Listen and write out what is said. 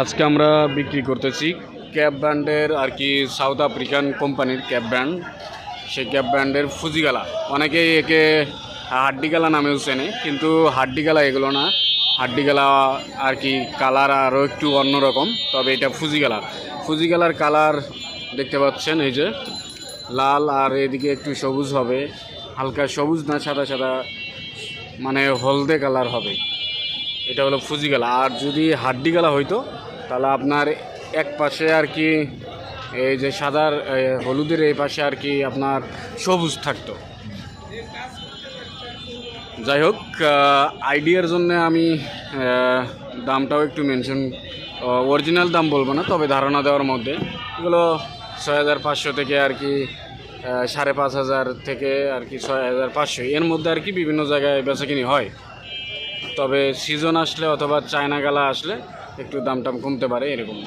আজকে আমরা বিক্রি করতেছি ক্যাপ ব্র্যান্ডের আর কি সাউথ আফ্রিকান কোম্পানির ক্যাপ ব্র্যান্ড। সেই ক্যাপ ব্র্যান্ডের ফুজিগালা, অনেকেই একে হাড্ডিগালা নামেও চেনে, কিন্তু হাড্ডিগালা এগুলো না। হাড্ডিগালা আর কি কালার আরও একটু অন্যরকম, তবে এটা ফুজিগালা। ফুজিগালার কালার দেখতে পাচ্ছেন, এই যে লাল আর এদিকে একটু সবুজ হবে, হালকা সবুজ না সাদা সাদা, মানে হলদে কালার হবে। এটা হলো ফুজিগালা। আর যদি হাড্ডিগালা হইতো তাহলে আপনার এক পাশে আর কি এই যে সাদার হলুদের এই পাশে আর কি আপনার সবুজ থাকতো। যাই হোক, আইডিয়ার জন্য আমি দামটাও একটু মেনশন, অরিজিনাল দাম বলবো না, তবে ধারণা দেওয়ার মধ্যে এগুলো 6500 থেকে আর কি 5500 থেকে আর কি 6500 এর মধ্যে আর কি বিভিন্ন জায়গায় বেচাকিনি হয়। তবে সিজন আসলে অথবা চায়না গালা আসলে একটু দাম টাম কমতে পারে এরকম।